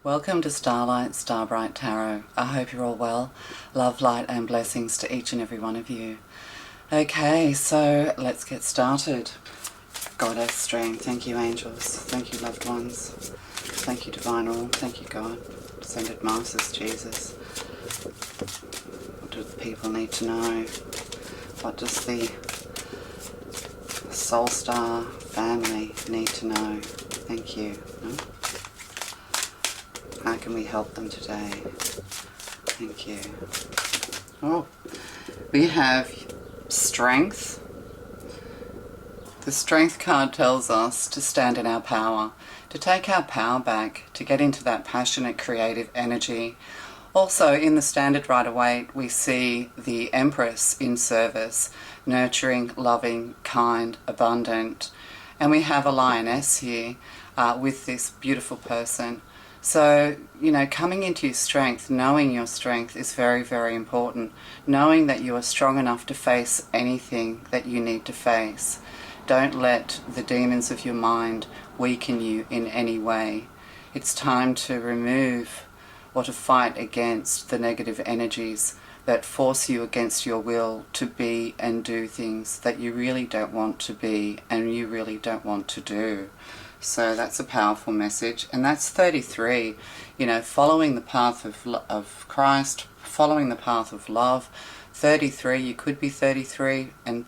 Welcome to Starlight, Starbright Tarot. I hope you're all well. Love, light and blessings to each and every one of you. Okay, so let's get started. Goddess strength, thank you angels, thank you loved ones, thank you divine all, thank you God, ascended masters, Jesus. What do the people need to know? What does the soul star family need to know? Thank you. No? How can we help them today? Thank you. Oh, we have strength. The strength card tells us to stand in our power, to take our power back, to get into that passionate, creative energy. Also, in the Standard Rider-Waite, we see the Empress in service, nurturing, loving, kind, abundant. And we have a Lioness here with this beautiful person. So, you know, coming into your strength, knowing your strength is very, very important. Knowing that you are strong enough to face anything that you need to face. Don't let the demons of your mind weaken you in any way. It's time to remove or to fight against the negative energies that force you against your will to be and do things that you really don't want to be and you really don't want to do. So that's a powerful message, and that's 33, you know, following the path of Christ, following the path of love. 33, you could be 33, and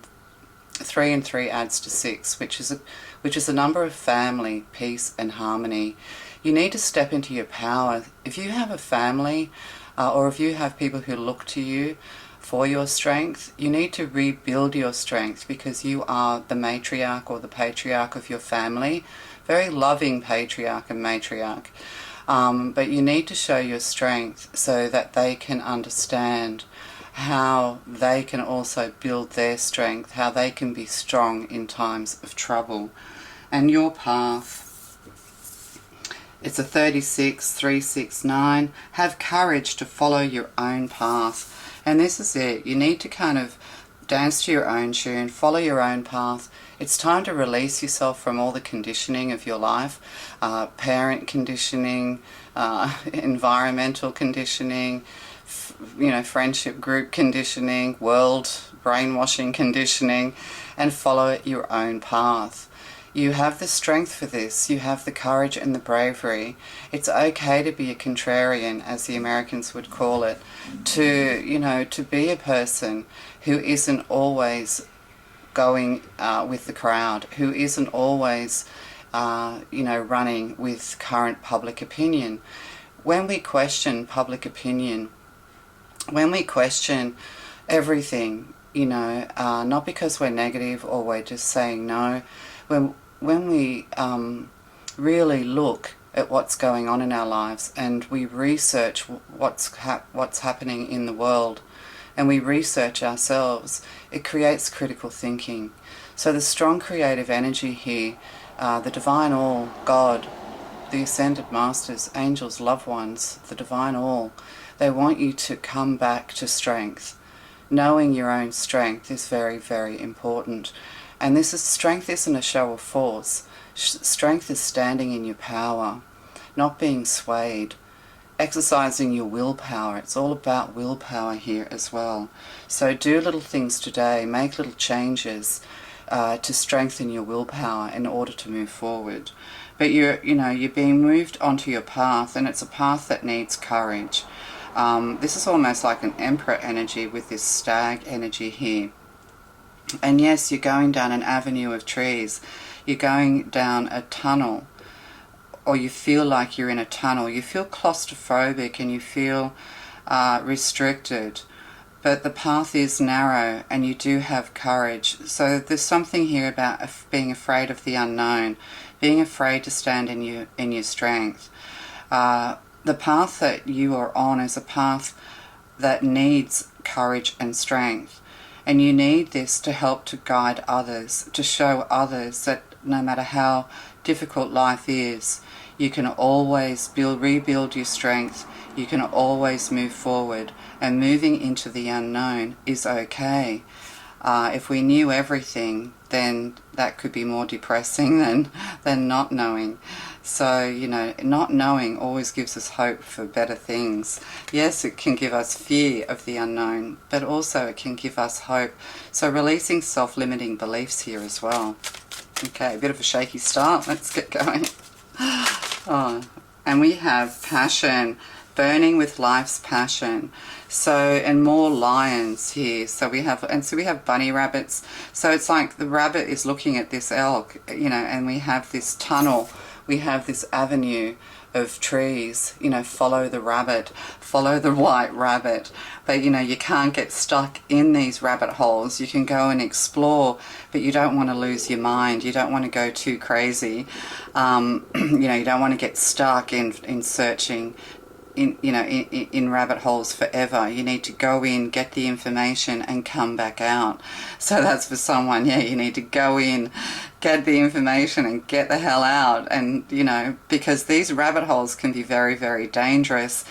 3 and 3 adds to 6, which is a number of family, peace and harmony. You need to step into your power. If you have a family, or if you have people who look to you for your strength, you need to rebuild your strength, because you are the matriarch or the patriarch of your family. Very loving patriarch and matriarch. But you need to show your strength so that they can understand how they can also build their strength, how they can be strong in times of trouble. And your path, it's a 36, 3, 6, 9. Have courage to follow your own path. And this is it. You need to kind of dance to your own tune, follow your own path. It's time to release yourself from all the conditioning of your life, parent conditioning, environmental conditioning, you know, friendship group conditioning, world brainwashing conditioning, and follow your own path. You have the strength for this. You have the courage and the bravery. It's okay to be a contrarian, as the Americans would call it, to, you know, to be a person who isn't always going with the crowd, who isn't always, you know, running with current public opinion. When we question public opinion, when we question everything, you know, not because we're negative or we're just saying no, when we really look at what's going on in our lives and we research what's happening in the world, and we research ourselves, it creates critical thinking. So the strong creative energy here, the divine all, God, the ascended masters, angels, loved ones, the divine all, they want you to come back to strength. Knowing your own strength is very, very important. And strength isn't a show of force. Strength is standing in your power, not being swayed. Exercising your willpower. It's all about willpower here as well. So do little things today, make little changes to strengthen your willpower in order to move forward. But you're being moved onto your path, and it's a path that needs courage. This is almost like an emperor energy with this stag energy here. And yes, you're going down an avenue of trees. You're going down a tunnel, or you feel like you're in a tunnel. You feel claustrophobic and you feel restricted. But the path is narrow and you do have courage. So there's something here about being afraid of the unknown, being afraid to stand in your strength. The path that you are on is a path that needs courage and strength. And you need this to help to guide others, to show others that no matter how difficult life is, you can always rebuild your strength. You can always move forward, and moving into the unknown is okay. If we knew everything, then that could be more depressing than not knowing. So, you know, not knowing always gives us hope for better things. Yes, it can give us fear of the unknown, but also it can give us hope. So releasing self-limiting beliefs here as well. Okay, a bit of a shaky start. Let's get going. Oh, and we have passion, burning with life's passion. So, and more lions here. So we have bunny rabbits. So it's like the rabbit is looking at this elk, you know, and we have this tunnel, we have this avenue of trees, you know, follow the rabbit, follow the white rabbit. But, you know, you can't get stuck in these rabbit holes. You can go and explore, but you don't want to lose your mind. You don't want to go too crazy. You know, you don't want to get stuck in searching in rabbit holes forever. You need to go in, get the information, and come back out. So that's for someone, yeah, you need to go in, get the information, and get the hell out. And, you know, because these rabbit holes can be very, very dangerous.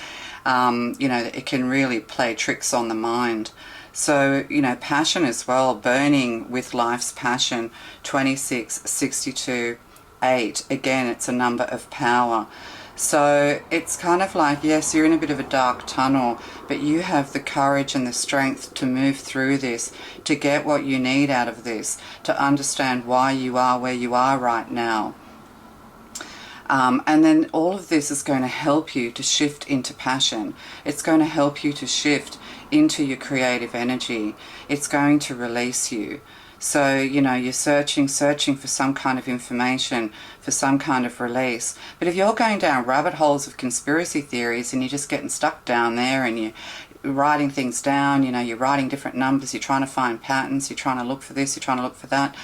You know, it can really play tricks on the mind. So, you know, passion as well, burning with life's passion, 26, 62, 8. Again, it's a number of power. So it's kind of like, yes, you're in a bit of a dark tunnel, but you have the courage and the strength to move through this, to get what you need out of this, to understand why you are where you are right now. And then all of this is going to help you to shift into passion. It's going to help you to shift into your creative energy. It's going to release you. So, you know, you're searching for some kind of information, for some kind of release. But if you're going down rabbit holes of conspiracy theories and you're just getting stuck down there and you're writing things down, you know, you're writing different numbers, you're trying to find patterns, you're trying to look for this, you're trying to look for that.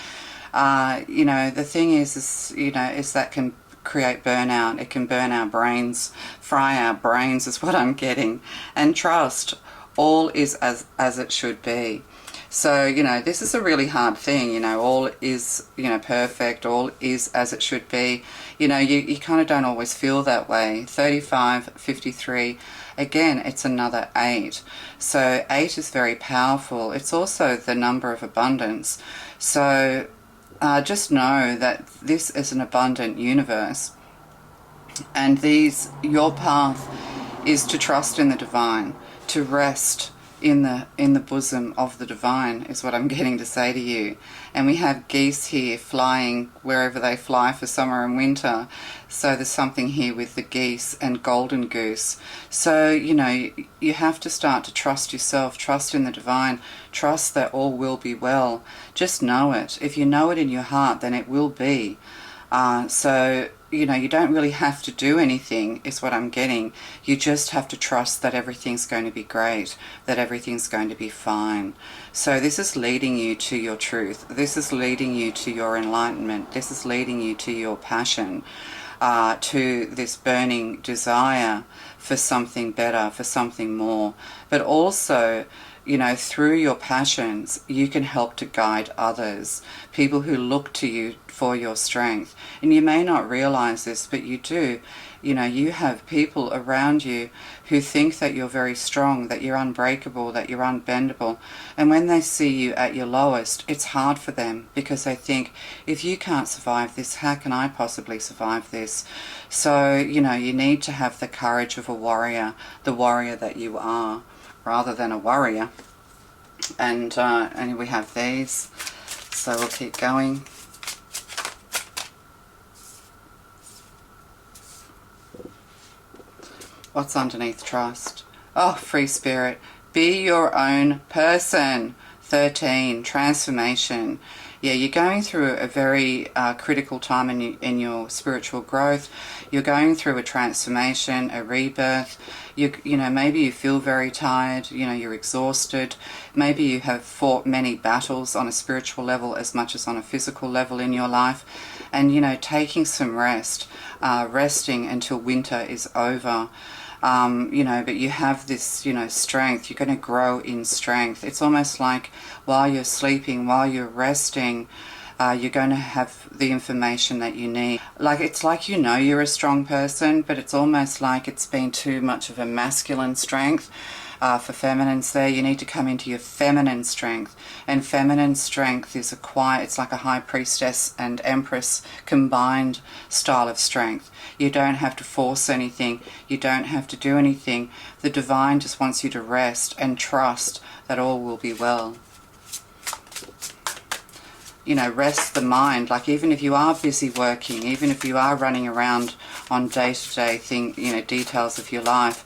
You know, the thing is, you know, is that can create burnout. It can burn our brains, fry our brains is what I'm getting. And trust, all is as it should be. So, you know, this is a really hard thing, you know, all is, you know, perfect, all is as it should be. You know, you kind of don't always feel that way. 35, 53, again, it's another 8. So 8 is very powerful. It's also the number of abundance. So just know that this is an abundant universe. And your path is to trust in the divine, to rest in the bosom of the divine is what I'm getting to say to you. And we have geese here flying wherever they fly for summer and winter. So there's something here with the geese and golden goose. So, you know, you have to start to trust yourself, trust in the divine, trust that all will be well. Just know it. If you know it in your heart, then it will be. So, you know, you don't really have to do anything is what I'm getting. You just have to trust that everything's going to be great, that everything's going to be fine. So this is leading you to your truth. This is leading you to your enlightenment. This is leading you to your passion, to this burning desire for something better, for something more. But also, you know, through your passions, you can help to guide others, people who look to you for your strength. And you may not realize this, but you do. You know, you have people around you who think that you're very strong, that you're unbreakable, that you're unbendable. And when they see you at your lowest, it's hard for them because they think, if you can't survive this, how can I possibly survive this? So, you know, you need to have the courage of a warrior, the warrior that you are, rather than a warrior. And we have these, so we'll keep going. What's underneath trust? Oh, free spirit. Be your own person. 13, transformation. Yeah, you're going through a very critical time in your spiritual growth. You're going through a transformation, a rebirth. You know, maybe you feel very tired. You know, you're exhausted. Maybe you have fought many battles on a spiritual level as much as on a physical level in your life. And, you know, taking some rest, resting until winter is over. You know, but you have this, you know, strength. You're going to grow in strength. It's almost like while you're sleeping, while you're resting, you're going to have the information that you need. Like, it's like, you know, you're a strong person, but it's almost like it's been too much of a masculine strength. For feminines there, you need to come into your feminine strength. And feminine strength is it's like a high priestess and empress combined style of strength. You don't have to force anything. You don't have to do anything. The divine just wants you to rest and trust that all will be well. You know, rest the mind. Like, even if you are busy working, even if you are running around on day-to-day details of your life,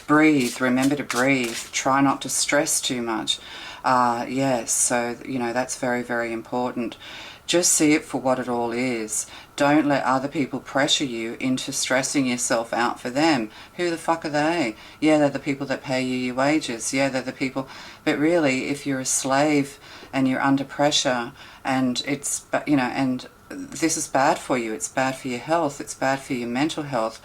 breathe. Remember to breathe. Try not to stress too much. Yes, so, that's very, very important. Just see it for what it all is. Don't let other people pressure you into stressing yourself out for them. Who the fuck are they? Yeah, they're the people that pay you your wages. Yeah, they're the people. But really, if you're a slave and you're under pressure, and and this is bad for you. It's bad for your health. It's bad for your mental health.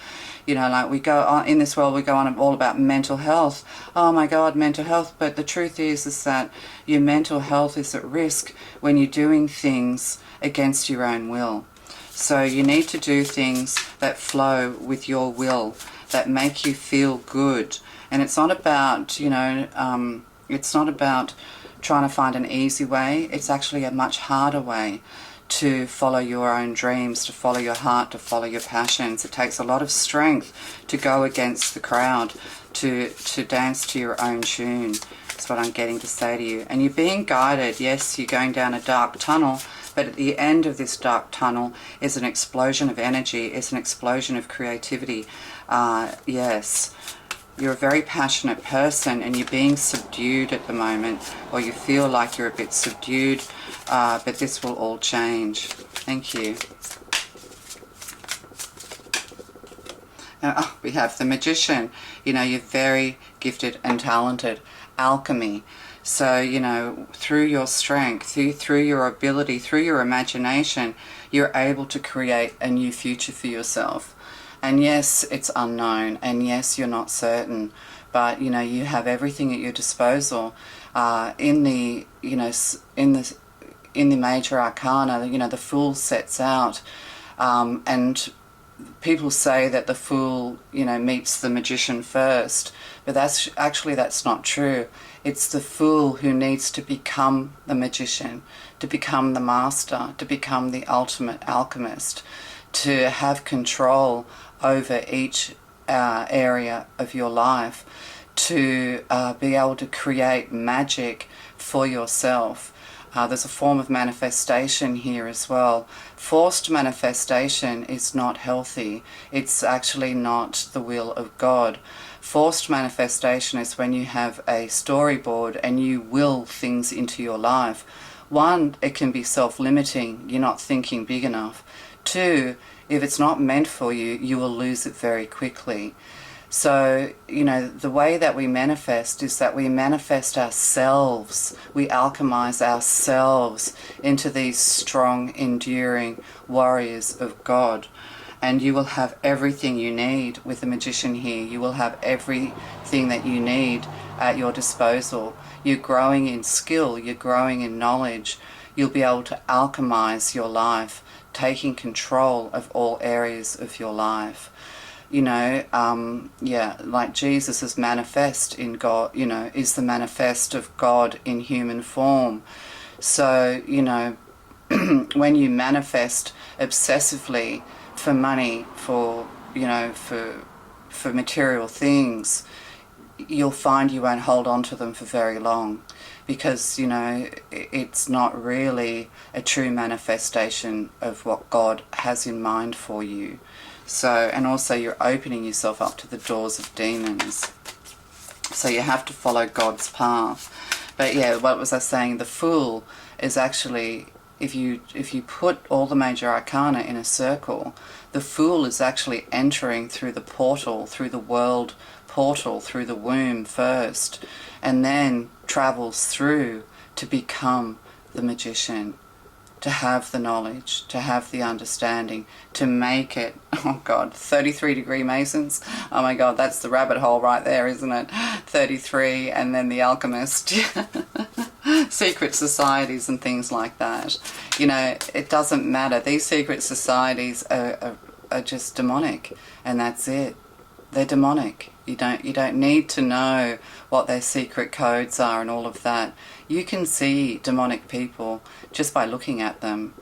Like, we go on in this world, we go on all about mental health. Oh my God, mental health. But the truth is that your mental health is at risk when you're doing things against your own will. So you need to do things that flow with your will, that make you feel good. And it's not about, it's not about trying to find an easy way. It's actually a much harder way to follow your own dreams, to follow your heart, to follow your passions. It takes a lot of strength to go against the crowd, to dance to your own tune. That's what I'm getting to say to you. And you're being guided. Yes, you're going down a dark tunnel, but at the end of this dark tunnel is an explosion of energy, is an explosion of creativity. Yes. You're a very passionate person and you're being subdued at the moment, or you feel like you're a bit subdued, but this will all change. Thank you. Now, we have the Magician. You're very gifted and talented. Alchemy. So, through your strength, through your ability, through your imagination, you're able to create a new future for yourself. And yes, it's unknown, and yes, you're not certain, but you have everything at your disposal. In the major arcana, the Fool sets out, and people say that the Fool, meets the Magician first, but that's not true. It's the Fool who needs to become the Magician, to become the master, to become the ultimate alchemist, to have control over each area of your life, to be able to create magic for yourself. There's a form of manifestation here as well. Forced manifestation is not healthy. It's actually not the will of God. Forced manifestation is when you have a storyboard and you will things into your life. One, it can be self-limiting. You're not thinking big enough. Two, if it's not meant for you, you will lose it very quickly. So, the way that we manifest is that we manifest ourselves. We alchemize ourselves into these strong, enduring warriors of God. And you will have everything you need with the Magician here. You will have everything that you need at your disposal. You're growing in skill. You're growing in knowledge. You'll be able to alchemize your life, taking control of all areas of your life. Like Jesus is manifest in God, is the manifest of God in human form. So, when you manifest obsessively for money, for material things, you'll find you won't hold on to them for very long, because it's not really a true manifestation of what God has in mind for you. So, and also you're opening yourself up to the doors of demons. So you have to follow God's path. But yeah, what was I saying? The Fool is actually, if you put all the major arcana in a circle, the Fool is actually entering through the portal, through the world portal, through the womb first, and then travels through to become the Magician, to have the knowledge, to have the understanding, to make it, 33-degree Masons. Oh my God, that's the rabbit hole right there, isn't it? 33, and then the alchemist. Secret societies and things like that. It doesn't matter. These secret societies are just demonic, and that's it. They're demonic. You don't need to know what their secret codes are and all of that. You can see demonic people just by looking at them.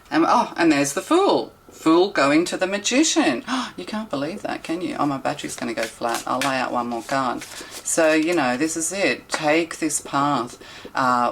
And there's the Fool. Fool going to the Magician. You can't believe that, can you? Oh, my battery's going to go flat. I'll lay out one more card. So, you know, this is it. Take this path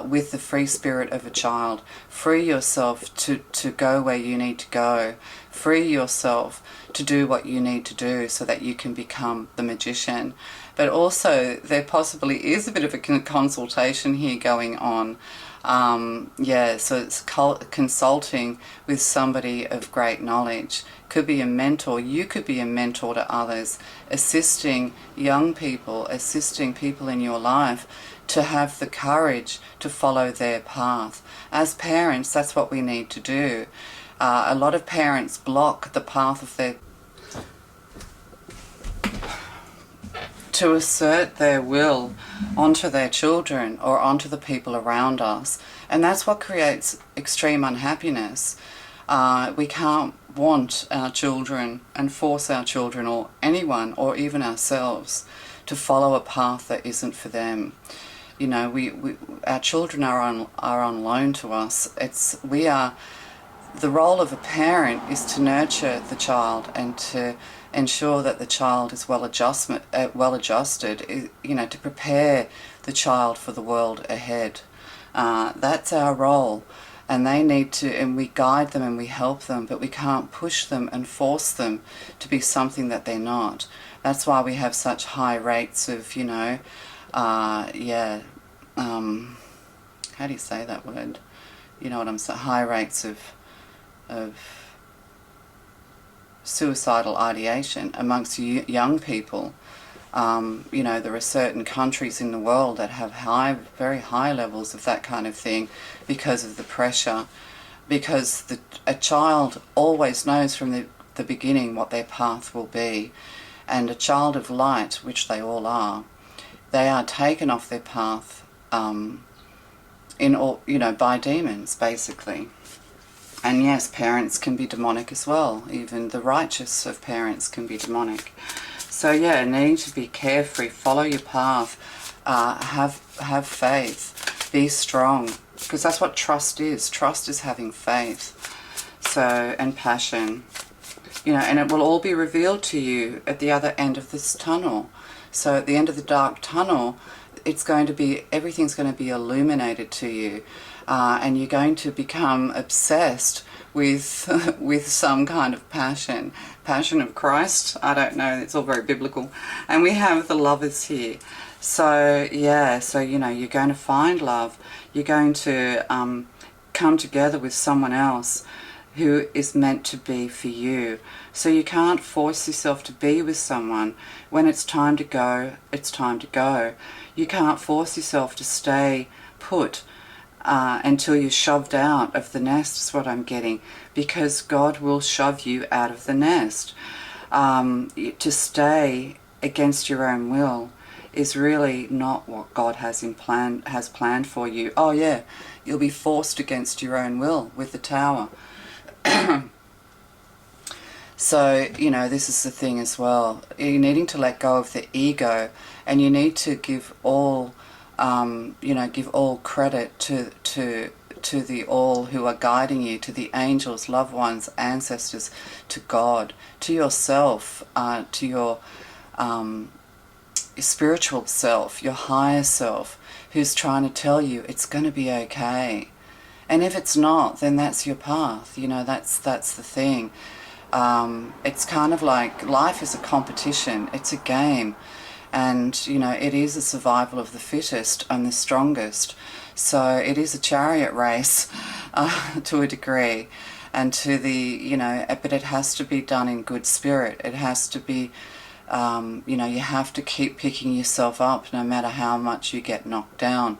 with the free spirit of a child. Free yourself to go where you need to go. Free yourself to do what you need to do so that you can become the Magician. But also, there possibly is a bit of a consultation here going on. So it's consulting with somebody of great knowledge. Could be a mentor. You could be a mentor to others, assisting young people, assisting people in your life to have the courage to follow their path. As parents, that's what we need to do. A lot of parents block the path of their to assert their will onto their children or onto the people around us. And that's what creates extreme unhappiness. We can't want our children and force our children or anyone or even ourselves to follow a path that isn't for them. You know, our children are on loan to us. The role of a parent is to nurture the child and to ensure that the child is well adjusted, you know, to prepare the child for the world ahead. That's our role, and they need to, and we guide them and we help them, but we can't push them and force them to be something that they're not. That's why we have such high rates of, you know, how do you say that word? You know what I'm saying? High rates of suicidal ideation amongst young people. You know, there are certain countries in the world that have very high levels of that kind of thing because of the pressure. Because a child always knows from the beginning what their path will be. And a child of light, which they all are, they are taken off their path by demons, basically. And yes, parents can be demonic as well. Even the righteous of parents can be demonic. So yeah, needing to be carefree, follow your path, have faith, be strong, because that's what trust is. Trust is having faith. So, and passion. You know, and it will all be revealed to you at the other end of this tunnel. So at the end of the dark tunnel, everything's going to be illuminated to you. And you're going to become obsessed with some kind of passion of Christ. I don't know, it's all very biblical. And we have the Lovers here. So yeah, so you know, you're going to find love. You're going to come together with someone else who is meant to be for you. So you can't force yourself to be with someone. When it's time to go, it's time to go. You can't force yourself to stay put until you're shoved out of the nest, is what I'm getting, because God will shove you out of the nest. To stay against your own will is really not what God has planned for you. Oh yeah, you'll be forced against your own will with the Tower. So, you know, this is the thing as well. You're needing to let go of the ego, and you need to give all give all credit to the all who are guiding you, to the angels, loved ones, ancestors, to God, to yourself, to your spiritual self, your higher self, who's trying to tell you it's going to be okay. And if it's not, then that's your path. You know, that's the thing. It's kind of like life is a competition. It's a game. And, you know, it is a survival of the fittest and the strongest. So it is a chariot race to a degree. And to the, you know, but it has to be done in good spirit. It has to be, you know, you have to keep picking yourself up no matter how much you get knocked down.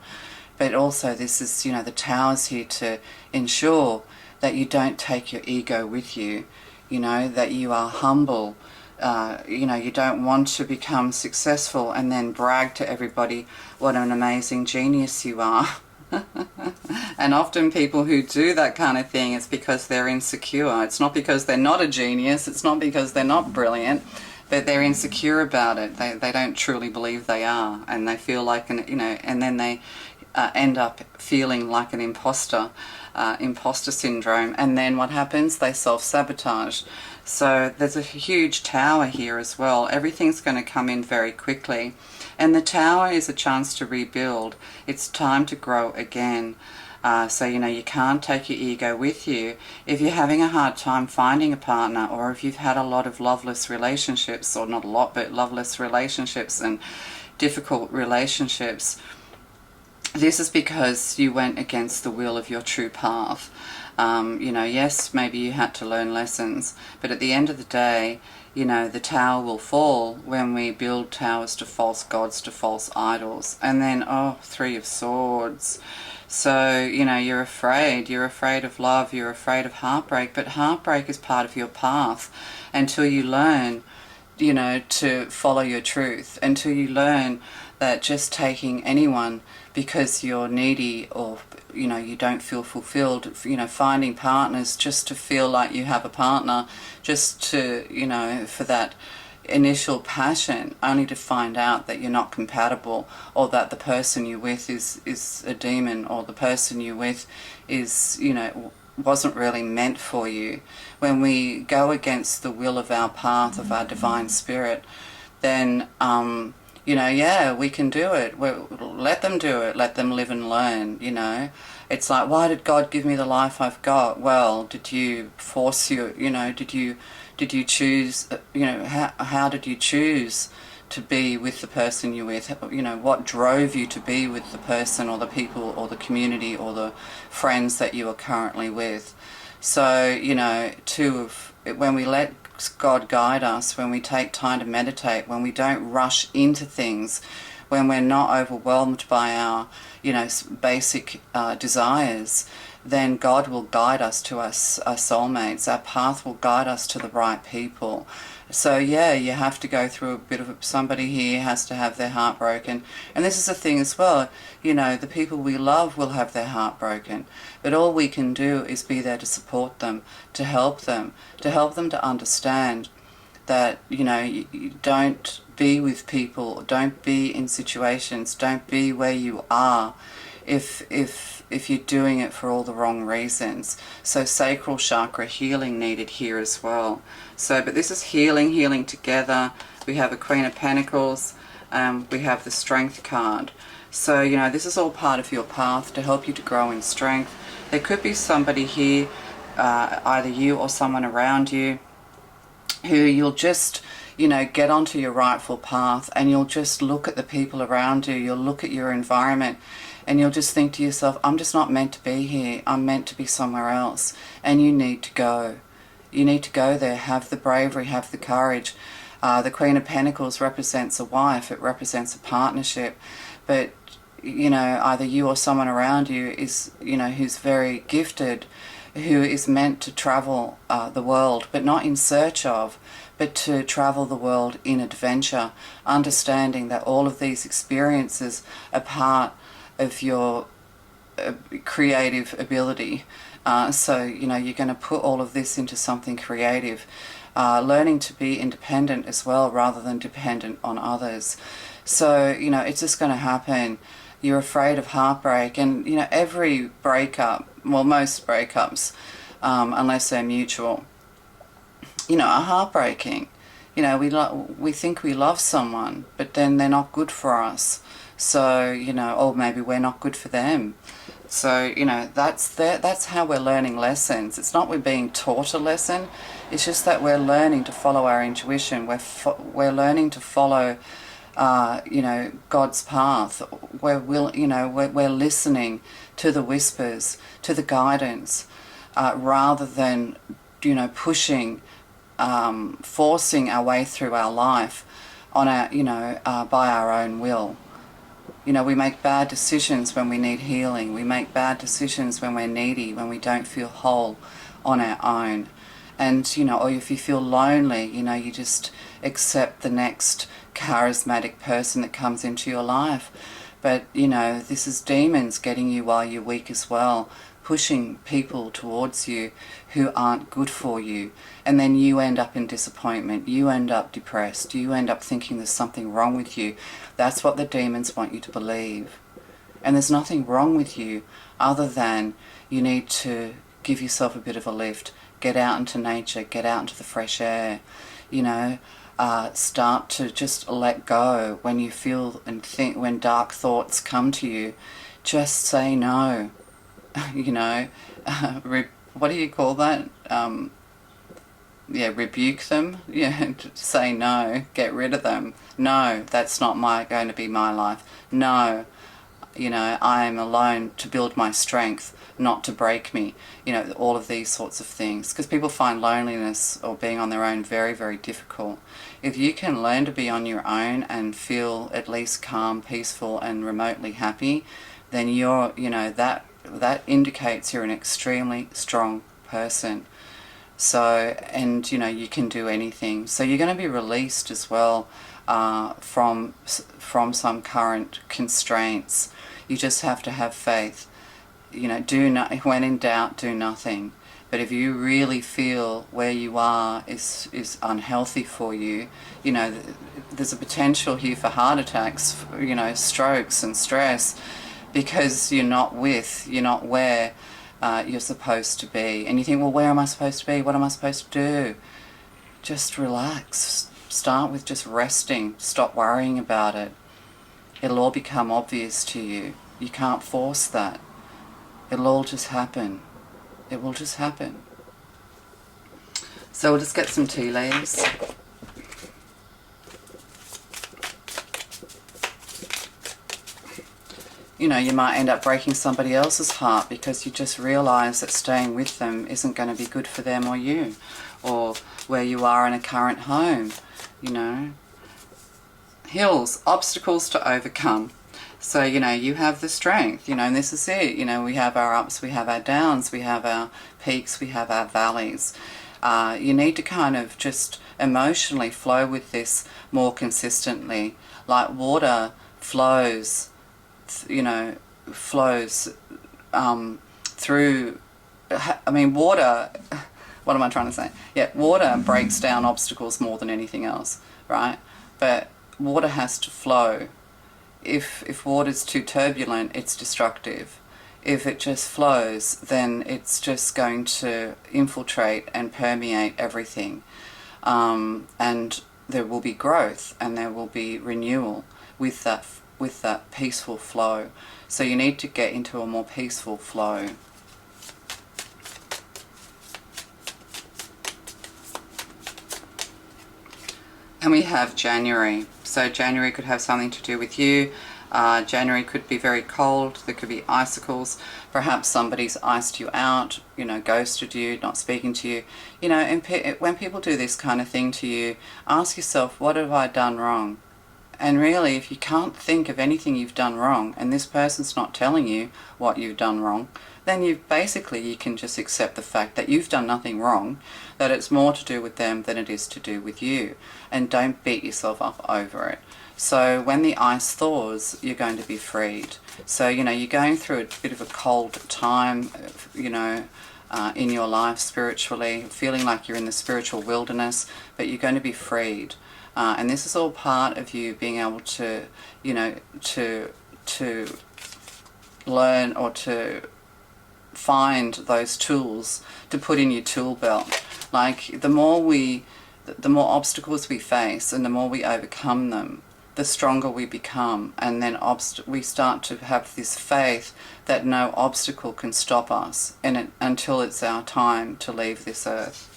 But also this is, you know, the Tower's here to ensure that you don't take your ego with you, you know, that you are humble. You know, you don't want to become successful and then brag to everybody what an amazing genius you are. And often people who do that kind of thing, it's because they're insecure. It's not because they're not a genius. It's not because they're not brilliant. But they're insecure about it. They don't truly believe they are. And they feel like, and then they end up feeling like an imposter syndrome. And then what happens? They self-sabotage. So there's a huge tower here as well. Everything's going to come in very quickly. And the tower is a chance to rebuild. It's time to grow again. So, you can't take your ego with you. If you're having a hard time finding a partner, or if you've had a lot of loveless relationships, or not a lot, but loveless relationships and difficult relationships, this is because you went against the will of your true path. Yes, maybe you had to learn lessons, but at the end of the day, the tower will fall when we build towers to false gods, to false idols. And then, Three of Swords. So, you're afraid of love, you're afraid of heartbreak, but heartbreak is part of your path until you learn, to follow your truth, until you learn that just taking anyone because you're needy or, you don't feel fulfilled, finding partners just to feel like you have a partner, just to, for that initial passion, only to find out that you're not compatible, or that the person you're with is a demon, or the person you're with is, wasn't really meant for you. When we go against the will of our path, of our divine spirit, then we can do it. Let them do it. Let them live and learn, It's like, why did God give me the life I've got? Well, did you force did you choose, how did you choose to be with the person you're with? What drove you to be with the person or the people or the community or the friends that you are currently with? So, when we let God guide us, when we take time to meditate, when we don't rush into things, when we're not overwhelmed by our, basic desires, then God will guide us to our soulmates. Our path will guide us to the right people. So you have to go through a bit of somebody here has to have their heart broken. And this is the thing as well, the people we love will have their heart broken. But all we can do is be there to support them, to help them to understand that, you don't be with people, don't be in situations, don't be where you are if you're doing it for all the wrong reasons. So sacral chakra healing needed here as well. So, but this is healing together. We have a Queen of Pentacles, we have the Strength card. So, this is all part of your path to help you to grow in strength. There could be somebody here, either you or someone around you, who you'll just, get onto your rightful path, and you'll just look at the people around you, you'll look at your environment, and you'll just think to yourself, I'm just not meant to be here, I'm meant to be somewhere else. And you need to go. You need to go there, have the bravery, have the courage. The Queen of Pentacles represents a wife, it represents a partnership, but, either you or someone around you is, who's very gifted, who is meant to travel the world, but not in search of, but to travel the world in adventure, understanding that all of these experiences are part of your creative ability. So, you're going to put all of this into something creative, learning to be independent as well rather than dependent on others. So, it's just going to happen. You're afraid of heartbreak, and, every breakup, well, most breakups, unless they're mutual, are heartbreaking. We think we love someone, but then they're not good for us. So, or maybe we're not good for them. So, that's how we're learning lessons. It's not we're being taught a lesson. It's just that we're learning to follow our intuition. We're learning to follow, God's path. We're listening to the whispers, to the guidance, rather than, pushing, forcing our way through our life on our, by our own will. We make bad decisions when we need healing. We make bad decisions when we're needy, when we don't feel whole on our own. And, or if you feel lonely, you just accept the next charismatic person that comes into your life. But, you know, this is demons getting you while you're weak as well, pushing people towards you who aren't good for you. And then you end up in disappointment. You end up depressed. You end up thinking there's something wrong with you. That's what the demons want you to believe. And there's nothing wrong with you other than you need to give yourself a bit of a lift. Get out into nature. Get out into the fresh air. You know, start to just let go when you feel and think, when dark thoughts come to you. Just say no. You know, what do you call that? Yeah, rebuke them. Yeah, say no. Get rid of them. No, that's not going to be my life. No, you know, I am alone to build my strength, not to break me. You know, all of these sorts of things. Because people find loneliness or being on their own very, very difficult. If you can learn to be on your own and feel at least calm, peaceful, and remotely happy, then you're, you know, that indicates you're an extremely strong person. So, and you know, you can do anything. So you're going to be released as well from some current constraints. You just have to have faith. You know, when in doubt, do nothing. But if you really feel where you are is unhealthy for you, you know, there's a potential here for heart attacks, you know, strokes and stress, because you're not where you're supposed to be. And you think, well, where am I supposed to be? What am I supposed to do? Just relax. Start with just resting. Stop worrying about it. It'll all become obvious to you. You can't force that. It'll all just happen. It will just happen. So we'll just get some tea leaves. You know, you might end up breaking somebody else's heart because you just realise that staying with them isn't going to be good for them or you, or where you are in a current home, you know. Hills, obstacles to overcome. So, you know, you have the strength, you know, and this is it. You know, we have our ups, we have our downs, we have our peaks, we have our valleys. You need to kind of just emotionally flow with this more consistently. Like water flows, you know, flows through, I mean, water, what am I trying to say? Yeah, water breaks down obstacles more than anything else, right? But water has to flow. If water's too turbulent, it's destructive. If it just flows, then it's just going to infiltrate and permeate everything. And there will be growth and there will be renewal with that peaceful flow. So you need to get into a more peaceful flow. And we have January. So January could have something to do with you. January could be very cold. There could be icicles. Perhaps somebody's iced you out, you know, ghosted you, not speaking to you. You know, and when people do this kind of thing to you, ask yourself, what have I done wrong? And really, if you can't think of anything you've done wrong, and this person's not telling you what you've done wrong, then you can just accept the fact that you've done nothing wrong, that it's more to do with them than it is to do with you. And don't beat yourself up over it. So when the ice thaws, you're going to be freed. So, you know, you're going through a bit of a cold time, you know, in your life spiritually, feeling like you're in the spiritual wilderness, but you're going to be freed. And this is all part of you being able to, you know, to learn or to find those tools to put in your tool belt. Like the more obstacles we face and the more we overcome them, the stronger we become. And then we start to have this faith that no obstacle can stop us until it's our time to leave this earth.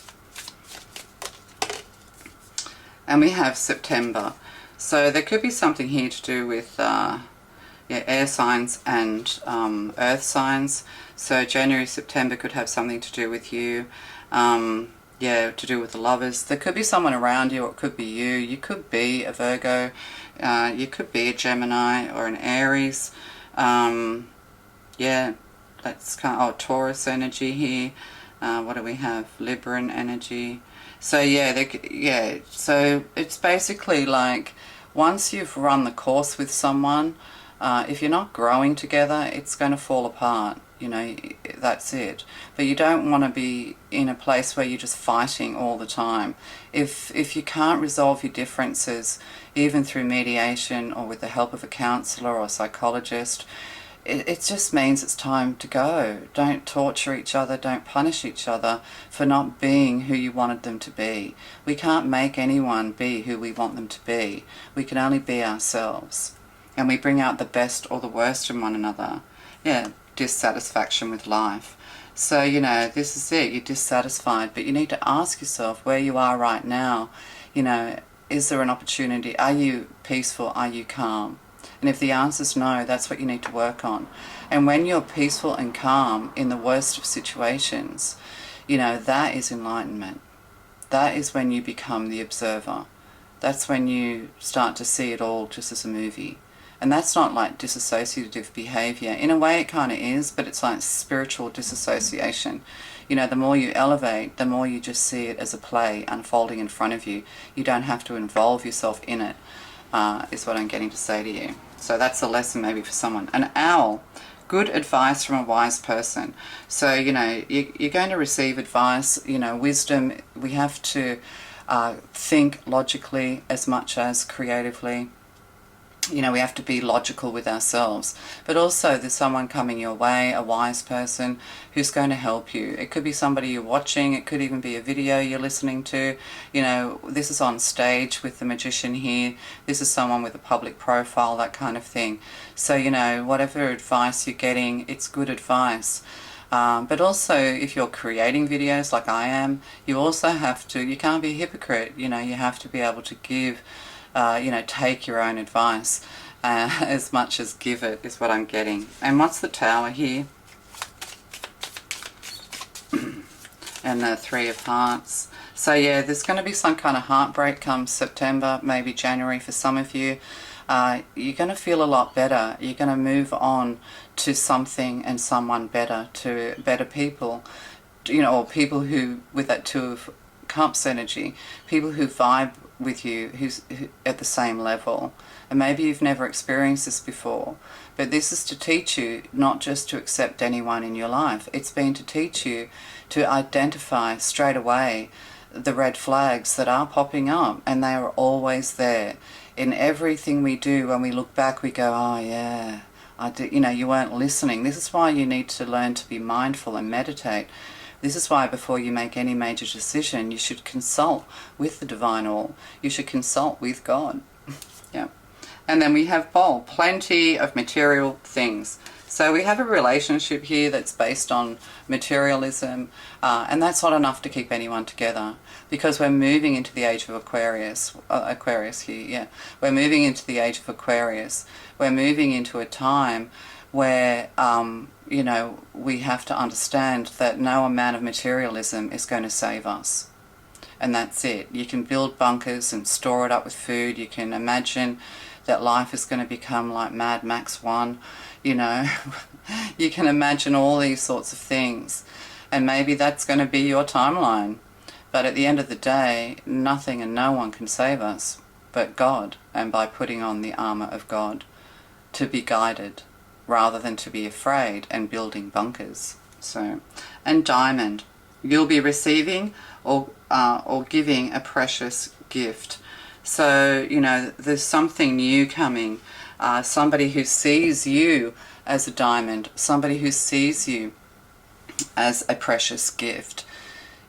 And we have September. So there could be something here to do with air signs and earth signs. So January, September could have something to do with you. To do with the lovers. There could be someone around you, or it could be you. You could be a Virgo. You could be a Gemini or an Aries. That's Taurus energy here. What do we have? Libran energy. So so it's basically like once you've run the course with someone, If you're not growing together, it's going to fall apart. You know, that's it. But you don't want to be in a place where you're just fighting all the time. If you can't resolve your differences, even through mediation or with the help of a counsellor or a psychologist, it just means it's time to go. Don't torture each other, don't punish each other for not being who you wanted them to be. We can't make anyone be who we want them to be. We can only be ourselves. And we bring out the best or the worst in one another. Yeah, dissatisfaction with life. So, you know, this is it. You're dissatisfied, but you need to ask yourself where you are right now. You know, is there an opportunity? Are you peaceful? Are you calm? And if the answer is no, that's what you need to work on. And when you're peaceful and calm in the worst of situations, you know, that is enlightenment. That is when you become the observer. That's when you start to see it all just as a movie. And that's not like disassociative behavior. In a way it kind of is, but it's like spiritual disassociation. You know, the more you elevate, the more you just see it as a play unfolding in front of you. You don't have to involve yourself in it, is what I'm getting to say to you. So that's a lesson maybe for someone. An owl. Good advice from a wise person. So, you know, you're going to receive advice, you know, wisdom. We have to think logically as much as creatively. You know, we have to be logical with ourselves, but also there's someone coming your way, a wise person who's going to help you. It could be somebody you're watching, it could even be a video you're listening to. You know, this is on stage with the magician here, this is someone with a public profile, that kind of thing. So, you know, whatever advice you're getting, it's good advice. But also, if you're creating videos like I am, you also have to, you can't be a hypocrite. You know, you have to be able to give, you know, take your own advice as much as give it, is what I'm getting. And what's the Tower here? And the Three of Hearts. So yeah, there's going to be some kind of heartbreak come September, maybe January for some of you. You're going to feel a lot better. You're going to move on to something and someone better, to better people. You know, or people who, with that Two of Cups energy, people who vibe with you, who's at the same level. And maybe you've never experienced this before, but this is to teach you not just to accept anyone in your life. It's been to teach you to identify straight away the red flags that are popping up, and they are always there. In everything we do, when we look back, we go, oh yeah, I did, you know, you weren't listening. This is why you need to learn to be mindful and meditate. This is why before you make any major decision, you should consult with the Divine All. You should consult with God. Yeah. And then we have Bowl, plenty of material things. So we have a relationship here that's based on materialism, and that's not enough to keep anyone together, because we're moving into the age of Aquarius. Aquarius here, yeah. We're moving into the age of Aquarius. We're moving into a time where, you know, we have to understand that no amount of materialism is going to save us. And that's it. You can build bunkers and store it up with food. You can imagine that life is going to become like Mad Max 1, you know. You can imagine all these sorts of things. And maybe that's going to be your timeline. But at the end of the day, nothing and no one can save us but God, and by putting on the armour of God to be guided, rather than to be afraid and building bunkers. So, and Diamond, you'll be receiving or giving a precious gift. So, you know, there's something new coming. Somebody who sees you as a diamond, somebody who sees you as a precious gift.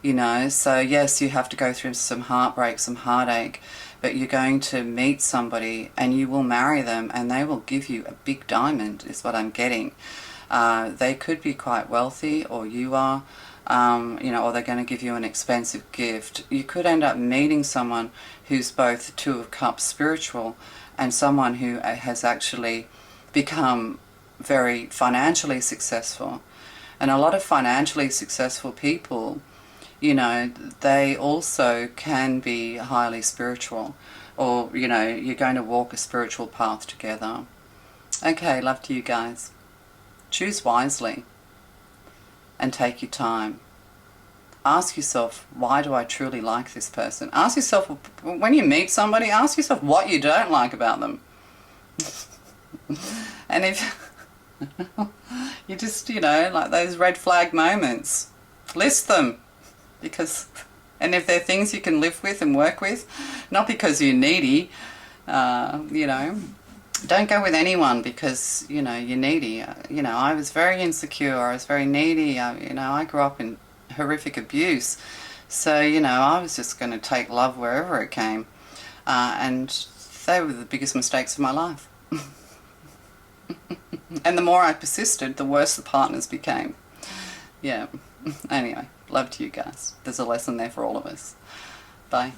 You know, so yes, you have to go through some heartbreak, some heartache, but you're going to meet somebody and you will marry them and they will give you a big diamond, is what I'm getting. They could be quite wealthy, or you are, you know, or they're going to give you an expensive gift. You could end up meeting someone who's both Two of Cups spiritual and someone who has actually become very financially successful. And a lot of financially successful people, you know, they also can be highly spiritual, or, you know, you're going to walk a spiritual path together. Okay, love to you guys. Choose wisely and take your time. Ask yourself, why do I truly like this person? Ask yourself, when you meet somebody, ask yourself what you don't like about them. And if you just, you know, like those red flag moments, list them. Because, and if they're things you can live with and work with, not because you're needy, you know, don't go with anyone because, you know, you're needy. You know, I was very insecure, I was very needy, you know, I grew up in horrific abuse. So, you know, I was just going to take love wherever it came. And they were the biggest mistakes of my life. And the more I persisted, the worse the partners became. Yeah. Anyway, love to you guys. There's a lesson there for all of us. Bye.